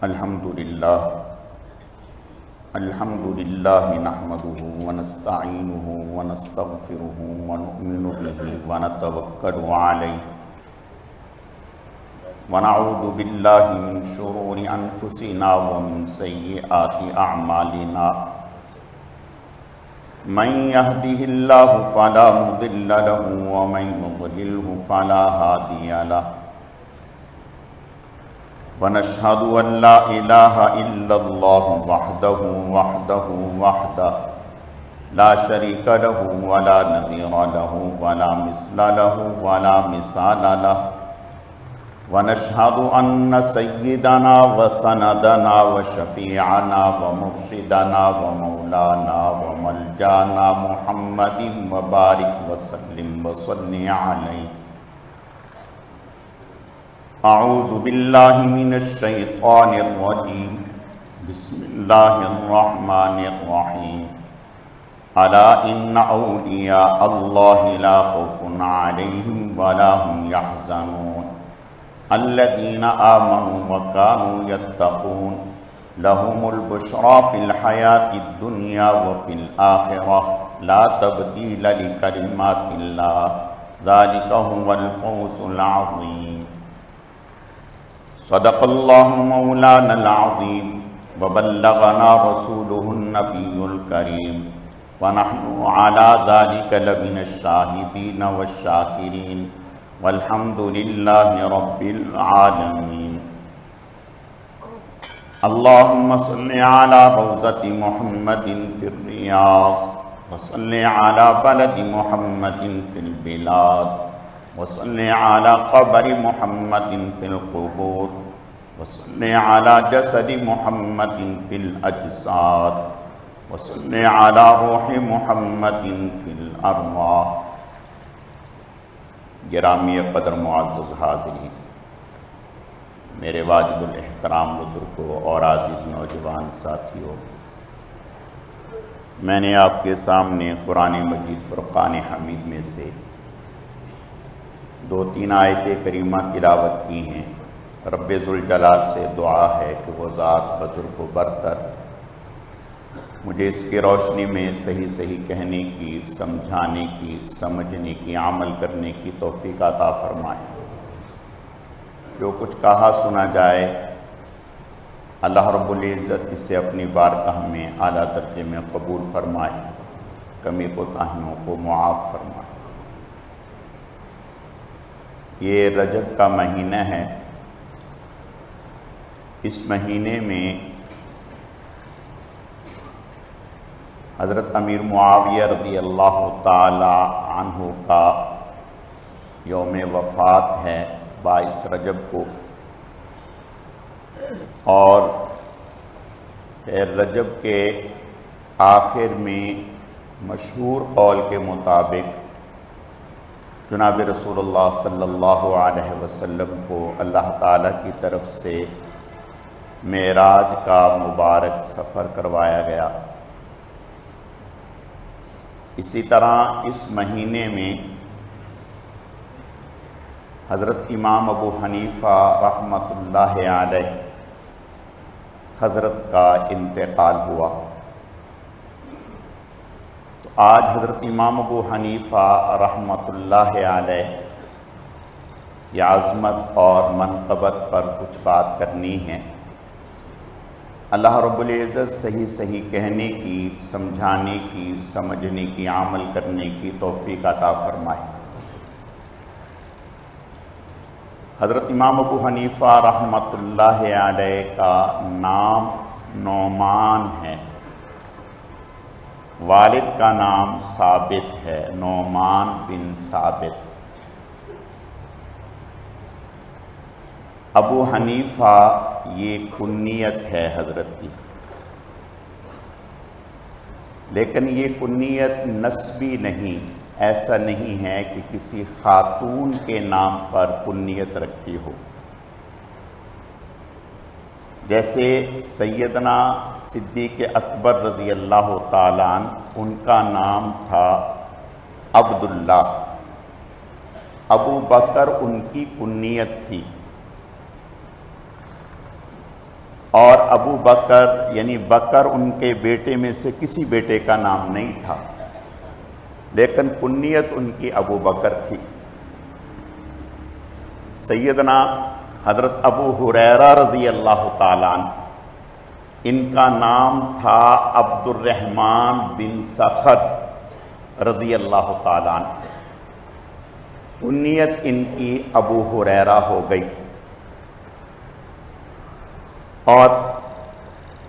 الحمدللہ نحمده ونستعینه ونستغفره ونؤمن به ونتوکل علیہ ونعوذ باللہ من شرور انفسنا ومن سیئات اعمالنا من يهده الله فلا مضل له ومن يضلله فلا هادي له ونشهد أن لا إله إلا الله وحده لا شريك له ولا نظير له ولا مثل له ولا مثال له ونشهد أن سيدنا وسندنا وشفيعنا ومرشدنا ومولانا وملجانا محمد وبارك وسلم وصل عليه. اعوذ باللہ من الشیطان الرجیم بسم اللہ الرحمن الرحیم الا ان اولیاء اللہ لا خوف علیہم ولا هم يحزنون الذین آمنوا وكانوا يتقون لهم البشرى في الحیاة الدنیا وفي الآخرة لا تبدیل لکلمات اللہ ذلك هو الفوز العظیم. صدق اللہ مولانا العظیم وبلغنا رسوله النبی الکریم ونحن على ذلك لمن الشاہدین والشاکرین والحمد للہ رب العالمین. اللہم صل على روضة محمد في الریاض وصل على بلد محمد في البلاد وصل على قبر محمد في القبور وصل على جسد محمد في الأجساد وصل على روح محمد في الأرواح. گرامی قدر معزز حاضرین، میرے واجب الاحترام بزرگوں اور عزیز نوجوان ساتھیوں، میں نے آپ کے سامنے قرآن مجید فرقان حمید میں سے 2-3 آیت کریمہ تلاوت کی ہیں. رب ذوالجلال سے دعا ہے کہ وہ ذات بزرگ و برتر مجھے اس کی روشنی میں صحیح کہنے کی، سمجھانے کی، سمجھنے کی، عمل کرنے کی توفیق عطا فرمائے. جو کچھ کہا سنا جائے اللہ رب العزت اسے اپنی بارگاہ میں اعلیٰ درجے میں قبول فرمائے، کمی کوتاہیوں کو معاف فرمائے. یہ رجب کا مہینہ ہے. اس مہینے میں حضرت امیر معاویہ رضی اللہ تعالی عنہ کا یوم وفات ہے 22 رجب کو، اور رجب کے آخر میں مشہور قول کے مطابق جناب رسول اللہ صلی اللہ علیہ وسلم کو اللہ تعالیٰ کی طرف سے معراج کا مبارک سفر کروایا گیا. اسی طرح اس مہینے میں حضرت امام ابو حنیفہ رحمۃ اللہ علیہ حضرت کا انتقال ہوا. آج حضرت امام ابو حنیفہ رحمۃ اللہ علیہ کی عظمت اور منقبت پر کچھ بات کرنی ہے. اللہ رب العزت صحیح کہنے کی، سمجھانے کی، سمجھنے کی، عمل کرنے کی توفیق عطا فرمائے. حضرت امام ابو حنیفہ رحمۃ اللہ علیہ کا نام نعمان ہے، والد کا نام ثابت ہے، نعمان بن ثابت. ابو حنیفہ یہ کنیت ہے حضرت کی، لیکن یہ کنیت نسبی نہیں. ایسا نہیں ہے کہ کسی خاتون کے نام پر کنیت رکھی ہو. جیسے سیدنا صدیق اکبر رضی اللہ تعالیٰ عنہ، ان کا نام تھا عبداللہ. ابو بکر ان کی کنیت تھی، ابو بکر یعنی بکر ان کے بیٹے میں سے کسی بیٹے کا نام نہیں تھا، لیکن کنیت ان کی ابو بکر تھی۔ سیدنا حضرت ابو ہریرہ رضی اللہ تعالیٰ عنہ، ان کا نام تھا عبد الرحمن بن سخر رضی اللہ تعالیٰ عنہ، کنیت ان کی ابو ہریرہ ہو گئی، اور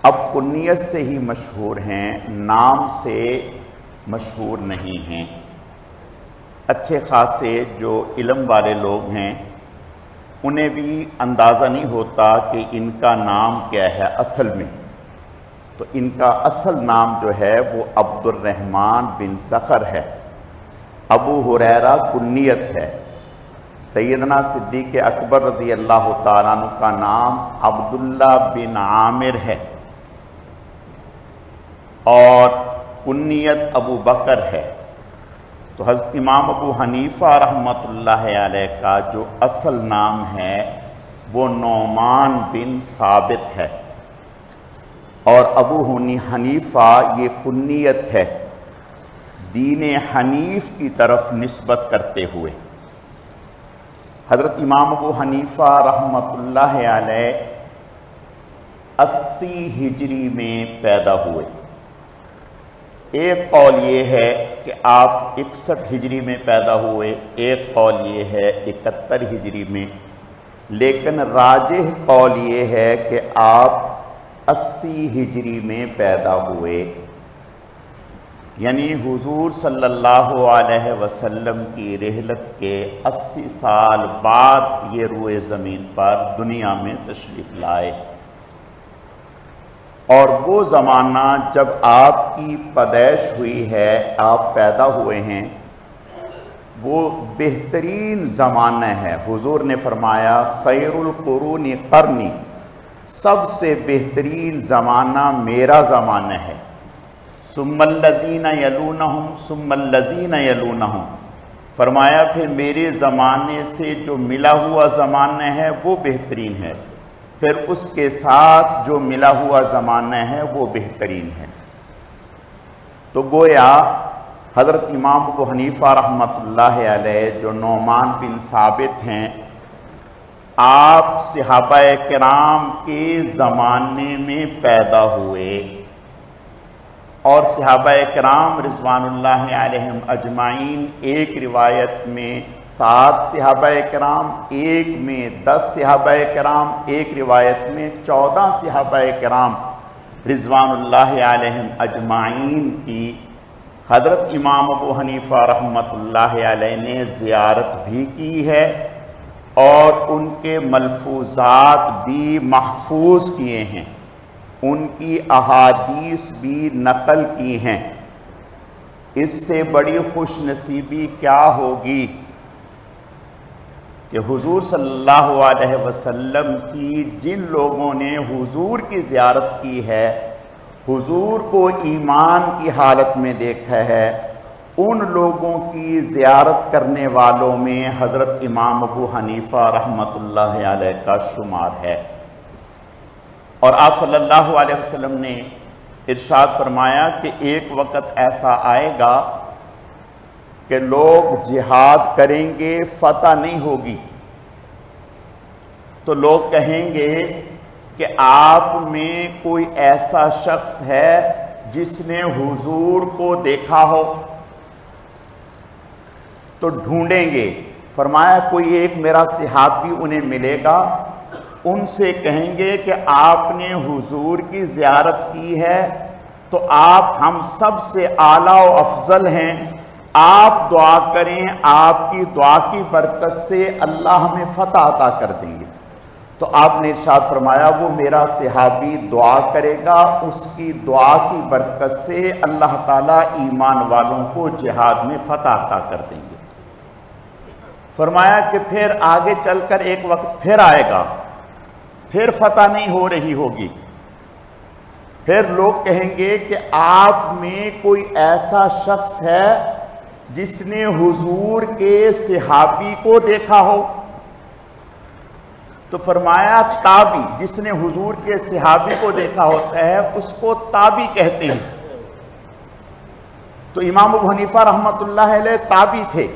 اب کنیت سے ہی مشہور ہیں، نام سے مشہور نہیں ہیں۔ اچھے خاصے جو علم والے لوگ ہیں انہیں بھی اندازہ نہیں ہوتا کہ ان کا نام کیا ہے اصل میں، تو ان کا اصل نام جو ہے وہ عبد الرحمن بن سخر ہے، ابو ہریرہ کنیت ہے۔ سیدنا صدیق اکبر رضی اللہ تعالیٰ عنہ کا نام عبداللہ بن عامر ہے، اور کنیت ابو بکر ہے۔ تو حضرت امام ابو حنیفہ رحمۃ اللہ علیہ کا جو اصل نام ہے وہ نعمان بن ثابت ہے، اور ابو حنیفہ یہ کنیت ہے دین حنیف کی طرف نسبت کرتے ہوئے۔ حضرت امام ابو حنیفہ رحمۃ اللہ علیہ 80 ہجری میں پیدا ہوئے۔ ایک قول یہ ہے کہ آپ 61 ہجری میں پیدا ہوئے، ایک قول یہ ہے 71 ہجری میں، لیکن راجح قول یہ ہے کہ آپ 80 ہجری میں پیدا ہوئے، یعنی حضور صلی اللہ علیہ وسلم کی رحلت کے 80 سال بعد یہ روئے زمین پر دنیا میں تشریف لائے، اور وہ زمانہ جب آپ کی پیدائش ہوئی ہے، آپ پیدا ہوئے ہیں، وہ بہترین زمانہ ہے۔ حضور نے فرمایا خیر القرون قرنی، سب سے بہترین زمانہ میرا زمانہ ہے، ثم الذین یلونہم ثم الذین یلونہم، فرمایا پھر میرے زمانے سے جو ملا ہوا زمانہ ہے وہ بہترین ہے، پھر اس کے ساتھ جو ملا ہوا زمانہ ہے وہ بہترین ہے۔ تو گویا حضرت امام ابو حنیفہ رحمۃ اللہ علیہ جو نعمان بن ثابت ہیں، آپ صحابہ کرام کے زمانے میں پیدا ہوئے، اور صحابہ کرام رضوان اللہ علیہم اجمعین، ایک روایت میں 7 صحابہ کرام، ایک میں 10 صحابہ کرام، ایک روایت میں 14 صحابہ کرام رضوان اللہ علیہم اجمعین کی حضرت امام ابو حنیفہ رحمۃ اللہ علیہ نے زیارت بھی کی ہے، اور ان کے ملفوظات بھی محفوظ کیے ہیں، ان کی احادیث بھی نقل کی ہیں۔ اس سے بڑی خوش نصیبی کیا ہوگی کہ حضور صلی اللہ علیہ وسلم کی جن لوگوں نے حضور کی زیارت کی ہے، حضور کو ایمان کی حالت میں دیکھا ہے، ان لوگوں کی زیارت کرنے والوں میں حضرت امام ابو حنیفہ رحمۃ اللہ علیہ کا شمار ہے۔ اور آپ صلی اللہ علیہ وسلم نے ارشاد فرمایا کہ ایک وقت ایسا آئے گا کہ لوگ جہاد کریں گے، فتح نہیں ہوگی، تو لوگ کہیں گے کہ آپ میں کوئی ایسا شخص ہے جس نے حضور کو دیکھا ہو، تو ڈھونڈیں گے۔ فرمایا کوئی ایک میرا صحابی انہیں ملے گا، ان سے کہیں گے کہ آپ نے حضور کی زیارت کی ہے تو آپ ہم سب سے اعلیٰ و افضل ہیں، آپ دعا کریں، آپ کی دعا کی برکت سے اللہ ہمیں فتح عطا کر دیں گے۔ تو آپ نے ارشاد فرمایا وہ میرا صحابی دعا کرے گا، اس کی دعا کی برکت سے اللہ تعالیٰ ایمان والوں کو جہاد میں فتح عطا کر دیں گے۔ فرمایا کہ پھر آگے چل کر ایک وقت پھر آئے گا، پھر فتح نہیں ہو رہی ہوگی، پھر لوگ کہیں گے کہ آپ میں کوئی ایسا شخص ہے جس نے حضور کے صحابی کو دیکھا ہو، تو فرمایا تابی، جس نے حضور کے صحابی کو دیکھا ہوتا ہے اس کو تابی کہتے ہیں۔ تو امام ابو حنیفہ رحمۃ اللہ علیہ تابی تھے،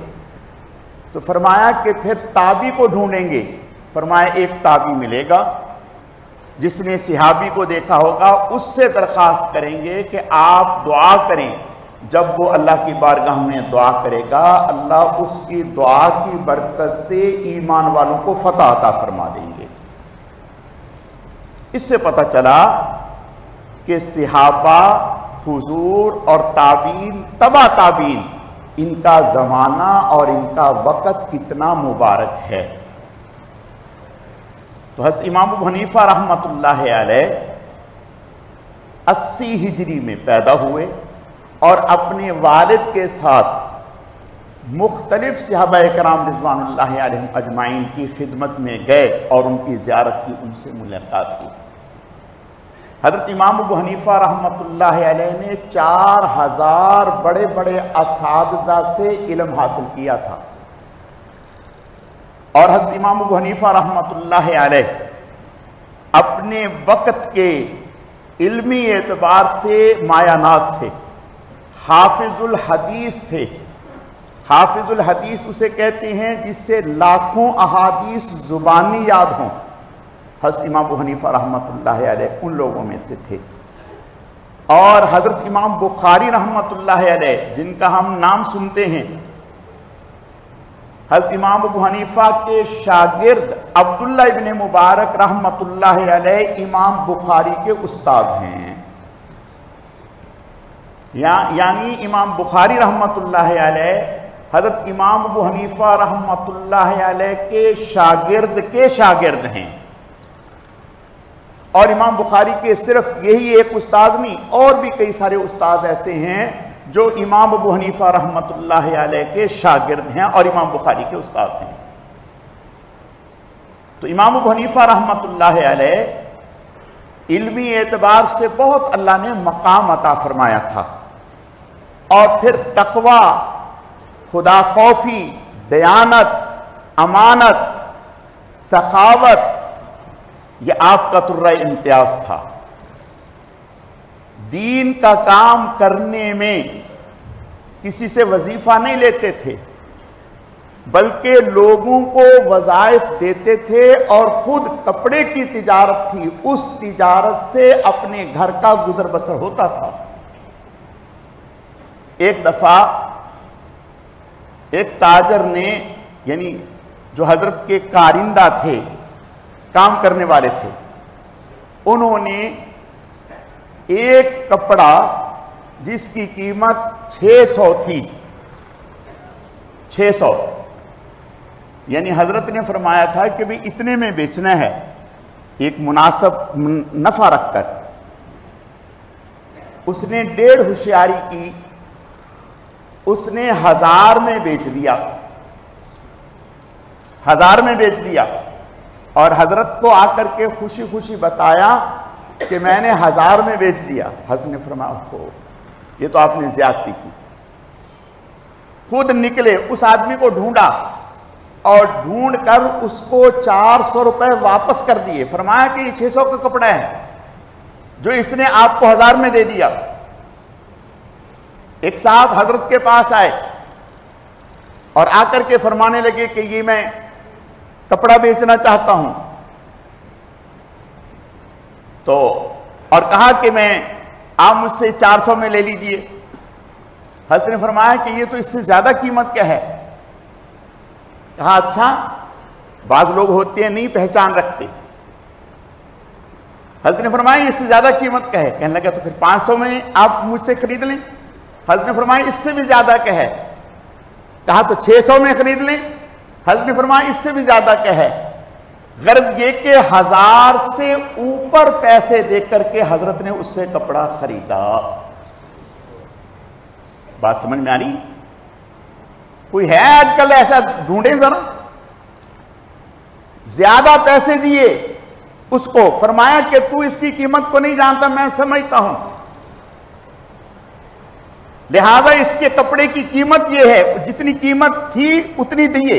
تو فرمایا کہ پھر تابی کو ڈھونڈیں گے۔ فرمایا ایک تابی ملے گا جس نے صحابی کو دیکھا ہوگا، اس سے درخواست کریں گے کہ آپ دعا کریں۔ جب وہ اللہ کی بارگاہ میں دعا کرے گا، اللہ اس کی دعا کی برکت سے ایمان والوں کو فتح عطا فرما دیں گے۔ اس سے پتہ چلا کہ صحابہ، حضور اور تابعین، تبع تابعین، ان کا زمانہ اور ان کا وقت کتنا مبارک ہے۔ تو حضرت امام ابو حنیفہ رحمۃ اللہ علیہ 80 ہجری میں پیدا ہوئے اور اپنے والد کے ساتھ مختلف صحابہ کرام رضوان اللہ علیہم اجمعین کی خدمت میں گئے اور ان کی زیارت کی، ان سے ملاقات کی۔ حضرت امام ابو حنیفہ رحمۃ اللہ علیہ نے 4000 بڑے بڑے اساتذہ سے علم حاصل کیا تھا، اور حضرت امام ابو حنیفہ رحمۃ اللہ علیہ اپنے وقت کے علمی اعتبار سے مایہ ناز تھے، حافظ الحدیث تھے۔ حافظ الحدیث اسے کہتے ہیں جس سے لاکھوں احادیث زبانی یاد ہوں۔ حضرت امام ابو حنیفہ رحمۃ اللہ علیہ ان لوگوں میں سے تھے۔ اور حضرت امام بخاری رحمۃ اللہ علیہ، جن کا ہم نام سنتے ہیں، حضرت امام ابو حنیفہ کے شاگرد عبداللہ ابن مبارک رحمۃ اللہ علیہ امام بخاری کے استاد ہیں۔ یعنی امام بخاری رحمۃ اللہ علیہ حضرت امام ابو حنیفہ رحمۃ اللہ علیہ کے شاگرد ہیں۔ اور امام بخاری کے صرف یہی ایک استاد نہیں، اور بھی کئی سارے استاد ایسے ہیں جو امام ابو حنیفہ رحمۃ اللہ علیہ کے شاگرد ہیں اور امام بخاری کے استاد ہیں۔ تو امام ابو حنیفہ رحمۃ اللہ علیہ علمی اعتبار سے بہت اللہ نے مقام عطا فرمایا تھا، اور پھر تقوی، خدا خوفی، دیانت، امانت، سخاوت، یہ آپ کا طرہ امتیاز تھا۔ دین کا کام کرنے میں کسی سے وظیفہ نہیں لیتے تھے، بلکہ لوگوں کو وظائف دیتے تھے، اور خود کپڑے کی تجارت تھی، اس تجارت سے اپنے گھر کا گزر بسر ہوتا تھا۔ ایک دفعہ ایک تاجر نے، یعنی جو حضرت کے کارندہ تھے، کام کرنے والے تھے، انہوں نے ایک کپڑا جس کی قیمت 600 تھی، 600، یعنی حضرت نے فرمایا تھا کہ بھی اتنے میں بیچنا ہے، ایک مناسب نفع رکھ کر۔ اس نے 1.5 ہوشیاری کی، اس نے 1000 میں بیچ دیا، 1000 میں بیچ دیا، اور حضرت کو آ کر کے خوشی خوشی بتایا کہ میں نے 1000 میں بیچ دیا۔ حضرت نے فرمایا ہو، یہ تو آپ نے زیادتی کی۔ خود نکلے، اس آدمی کو ڈھونڈا، اور ڈھونڈ کر اس کو 400 روپے واپس کر دیے۔ فرمایا کہ یہ 600 کا کپڑا ہے جو اس نے آپ کو 1000 میں دے دیا۔ ایک صاحب حضرت کے پاس آئے اور آ کر کے فرمانے لگے کہ یہ میں کپڑا بیچنا چاہتا ہوں، تو اور کہا کہ آپ مجھ سے 400 میں لے لیجئے۔ حضرت نے فرمایا کہ یہ تو اس سے زیادہ قیمت کیا ہے؟ کہا اچھا، بعض لوگ ہوتے ہیں نہیں پہچان رکھتے۔ حضرت نے فرمایا اس سے زیادہ قیمت کیا ہے؟ کہنے لگا تو پھر 500 میں آپ مجھ سے خرید لیں۔ حضرت نے فرمایا اس سے بھی زیادہ کیا ہے؟ کہا تو 600 میں خرید لیں۔ حضرت نے فرمایا اس سے بھی زیادہ کیا ہے؟ غرض یہ کہ 1000 سے اوپر پیسے دے کر کے حضرت نے اس سے کپڑا خریدا۔ بات سمجھ میں آ رہی؟ کوئی ہے آج کل ایسا؟ ڈھونڈیں ذرا۔ زیادہ پیسے دیے اس کو، فرمایا کہ تو اس کی قیمت کو نہیں جانتا، میں سمجھتا ہوں، لہذا اس کے کپڑے کی قیمت یہ ہے، جتنی قیمت تھی اتنی دیے۔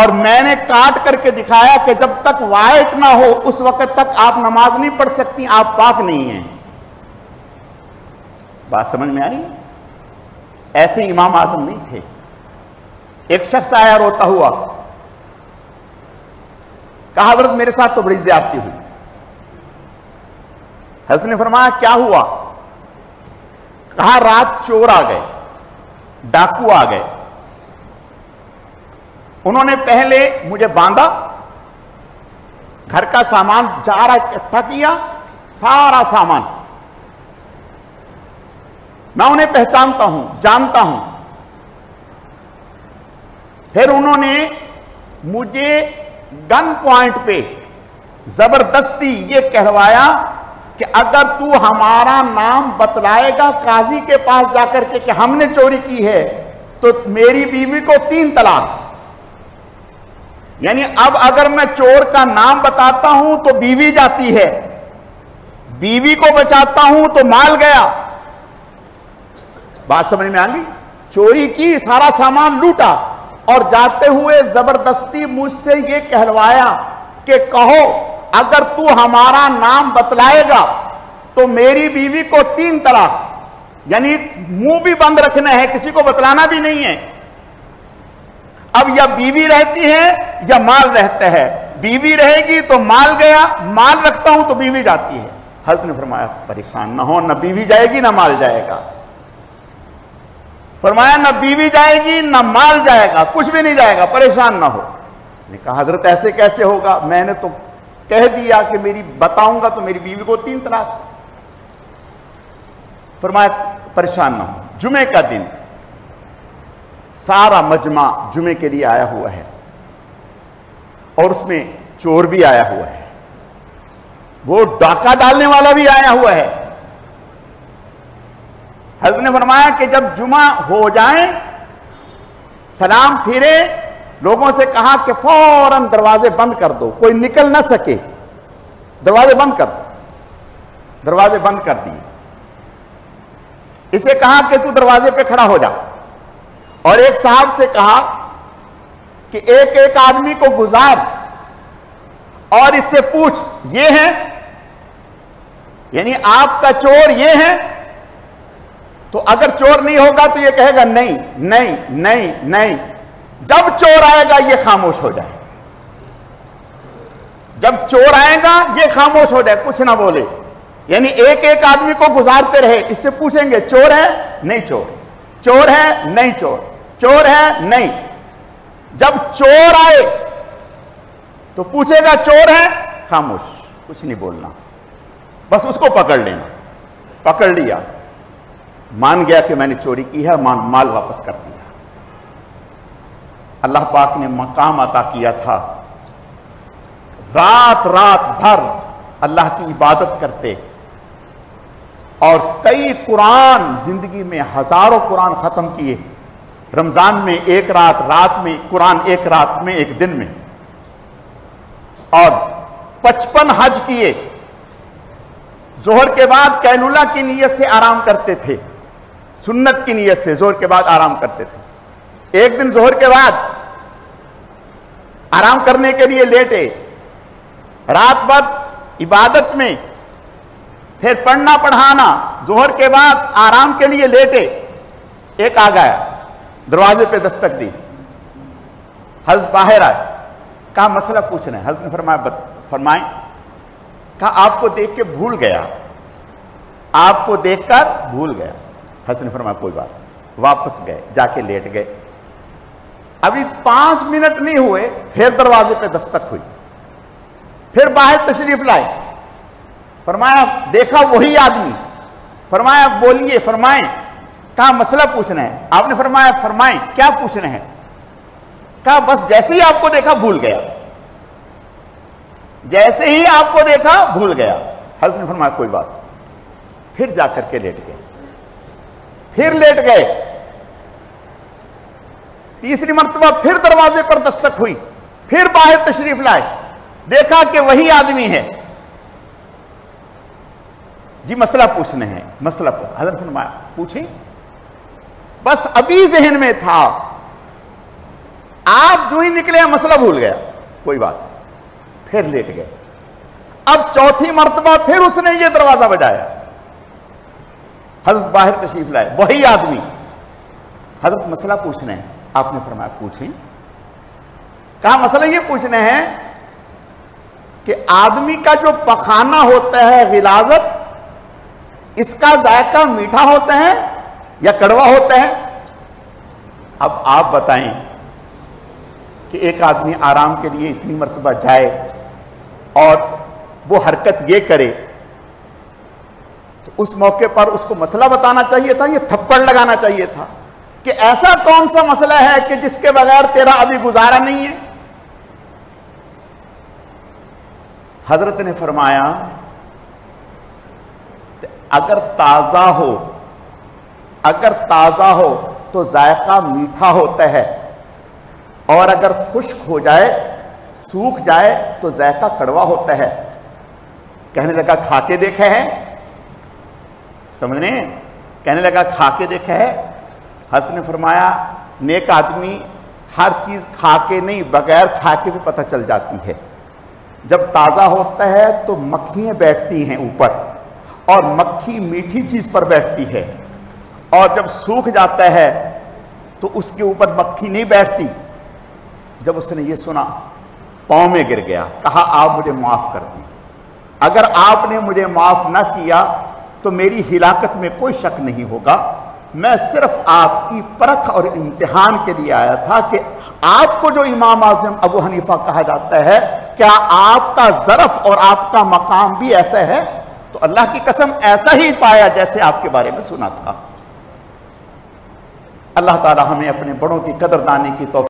اور میں نے کاٹ کر کے دکھایا کہ جب تک وائٹ نہ ہو اس وقت تک آپ نماز نہیں پڑھ سکتی، آپ پاک نہیں ہیں۔ بات سمجھ میں آ رہی؟ ایسے امام اعظم نہیں تھے۔ ایک شخص آیا روتا ہوا، کہا حضرت میرے ساتھ تو بڑی زیادتی ہوئی۔ حضرت نے فرمایا کیا ہوا؟ کہا رات چور آ گئے، ڈاکو آ گئے، انہوں نے پہلے مجھے باندھا، گھر کا سامان جارا اکٹھا کیا، سارا سامان، میں انہیں پہچانتا ہوں، جانتا ہوں، پھر انہوں نے مجھے گن پوائنٹ پہ زبردستی یہ کہلوایا کہ اگر تو ہمارا نام بتلائے گا قاضی کے پاس جا کر کے کہ ہم نے چوری کی ہے تو میری بیوی کو 3 طلاق۔ یعنی اب اگر میں چور کا نام بتاتا ہوں تو بیوی جاتی ہے، بیوی کو بچاتا ہوں تو مال گیا۔ بات سمجھ میں آ گئی؟ چوری کی، سارا سامان لوٹا، اور جاتے ہوئے زبردستی مجھ سے یہ کہلوایا کہ کہو اگر تو ہمارا نام بتلائے گا تو میری بیوی کو 3 طلاق۔ یعنی منہ بھی بند رکھنا ہے، کسی کو بتلانا بھی نہیں ہے۔ اب یا بیوی رہتی ہے یا مال رہتا ہے، بیوی رہے گی تو مال گیا، مال رکھتا ہوں تو بیوی جاتی ہے۔ حضرت نے فرمایا پریشان نہ ہو، نہ بیوی جائے گی نہ مال جائے گا۔ فرمایا نہ بیوی جائے گی نہ مال جائے گا، کچھ بھی نہیں جائے گا، پریشان نہ ہو۔ اس نے کہا حضرت ایسے کیسے ہوگا؟ میں نے تو کہہ دیا کہ میری بتاؤں گا تو میری بیوی کو 3 طلاق۔ فرمایا پریشان نہ ہو، جمعے کا دن سارا مجمع جمعے کے لیے آیا ہوا ہے اور اس میں چور بھی آیا ہوا ہے، وہ ڈاکہ ڈالنے والا بھی آیا ہوا ہے۔ حضرت نے فرمایا کہ جب جمعہ ہو جائیں، سلام پھرے، لوگوں سے کہا کہ فوراً دروازے بند کر دو، کوئی نکل نہ سکے، دروازے بند کر دو۔ دروازے بند کر دیے۔ اسے کہا کہ تو دروازے پہ کھڑا ہو جا، اور ایک صاحب سے کہا کہ ایک ایک آدمی کو گزار اور اس سے پوچھ یہ ہے، یعنی آپ کا چور یہ ہے؟ تو اگر چور نہیں ہوگا تو یہ کہے گا نہیں نہیں نہیں نہیں۔ جب چور آئے گا یہ خاموش ہو جائے، جب چور آئے گا یہ خاموش ہو جائے، کچھ نہ بولے۔ یعنی ایک ایک آدمی کو گزارتے رہے، اس سے پوچھیں گے چور ہے؟ نہیں چور، چور ہے؟ نہیں چور، چور ہے؟ نہیں۔ جب چور آئے تو پوچھے گا چور ہے؟ خاموش، کچھ نہیں بولنا، بس اس کو پکڑ لینا۔ پکڑ لیا، مان گیا کہ میں نے چوری کی ہے، مال واپس کر دیا۔ اللہ پاک نے مقام عطا کیا تھا، رات رات بھر اللہ کی عبادت کرتے، اور کئی قرآن زندگی میں، ہزاروں قرآن ختم کیے۔ رمضان میں ایک رات میں قرآن، ایک رات میں، ایک دن میں، اور 55 حج کیے۔ ظہر کے بعد قیلولہ کی نیت سے آرام کرتے تھے، سنت کی نیت سے ظہر کے بعد آرام کرتے تھے۔ ایک دن ظہر کے بعد آرام کرنے کے لیے لیٹے، رات بھر عبادت میں، پھر پڑھنا پڑھانا، ظہر کے بعد آرام کے لیے لیٹے۔ ایک آ گیا، دروازے پہ دستک دی، حضرت باہر آئے، کہا مسئلہ پوچھنا ہے۔ حضرت نے فرمائیں، کہا آپ کو دیکھ کے بھول گیا، آپ کو دیکھ کر بھول گیا۔ حضرت نے فرمایا کوئی بات، واپس گئے، جا کے لیٹ گئے۔ ابھی 5 منٹ نہیں ہوئے، پھر دروازے پہ دستک ہوئی، پھر باہر تشریف لائے، فرمایا دیکھا وہی آدمی، فرمایا بولیے، فرمائیں۔ کہا مسئلہ پوچھنا ہے۔ آپ نے فرمایا فرمائیں کیا پوچھنا ہے؟ کہا بس جیسے ہی آپ کو دیکھا بھول گیا، جیسے ہی آپ کو دیکھا بھول گیا۔ حضرت نے فرمایا کوئی بات، پھر جا کر کے لیٹ گئے، پھر لیٹ گئے۔ تیسری مرتبہ پھر دروازے پر دستک ہوئی، پھر باہر تشریف لائے، دیکھا کہ وہی آدمی ہے۔ جی مسئلہ پوچھنے ہیں، مسئلہ حضرت نے فرمایا پوچھیں۔ بس ابھی ذہن میں تھا آپ جو ہی نکلے مسئلہ بھول گیا، کوئی بات نہیں، پھر لیٹ گئے۔ اب چوتھی مرتبہ پھر اس نے یہ دروازہ بجایا، حضرت باہر تشریف لائے، وہی آدمی، حضرت مسئلہ پوچھنا ہے۔ آپ نے فرمایا پوچھیں۔ کہا مسئلہ یہ پوچھنا ہے کہ آدمی کا جو پخانہ ہوتا ہے غلاظت، اس کا ذائقہ میٹھا ہوتا ہے یا کڑوا ہوتا ہے؟ اب آپ بتائیں کہ ایک آدمی آرام کے لیے اتنی مرتبہ جائے اور وہ حرکت یہ کرے تو اس موقع پر اس کو مسئلہ بتانا چاہیے تھا، یہ تھپڑ لگانا چاہیے تھا کہ ایسا کون سا مسئلہ ہے کہ جس کے بغیر تیرا ابھی گزارا نہیں ہے؟ حضرت نے فرمایا اگر تازہ ہو تو ذائقہ میٹھا ہوتا ہے، اور اگر خشک ہو جائے، سوکھ جائے تو ذائقہ کڑوا ہوتا ہے۔ کہنے لگا کھا کے دیکھا ہے؟ سمجھنے؟ کہنے لگا کھا کے دیکھا ہے؟ حضرت نے فرمایا نیک آدمی ہر چیز کھا کے نہیں، بغیر کھا کے بھی پتہ چل جاتی ہے۔ جب تازہ ہوتا ہے تو مکھیاں بیٹھتی ہیں اوپر، اور مکھی میٹھی چیز پر بیٹھتی ہے، اور جب سوکھ جاتا ہے تو اس کے اوپر مکھی نہیں بیٹھتی۔ جب اس نے یہ سنا پاؤں میں گر گیا، کہا آپ مجھے معاف کر دیں، اگر آپ نے مجھے معاف نہ کیا تو میری ہلاکت میں کوئی شک نہیں ہوگا، میں صرف آپ کی پرکھ اور امتحان کے لیے آیا تھا کہ آپ کو جو امام اعظم ابو حنیفہ کہا جاتا ہے، کیا آپ کا ظرف اور آپ کا مقام بھی ایسا ہے؟ تو اللہ کی قسم ایسا ہی پایا جیسے آپ کے بارے میں سنا تھا۔ اللہ تعالی ہمیں اپنے بڑوں کی قدر دانی کی توفیق